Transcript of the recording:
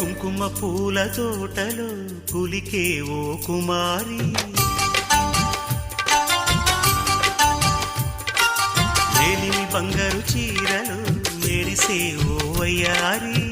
కుంకుమ పూల తోటలో కులికే ఓ కుమారి, మేలిమి బంగారు చీరలు మెరిసే ఓ వయ్యారి.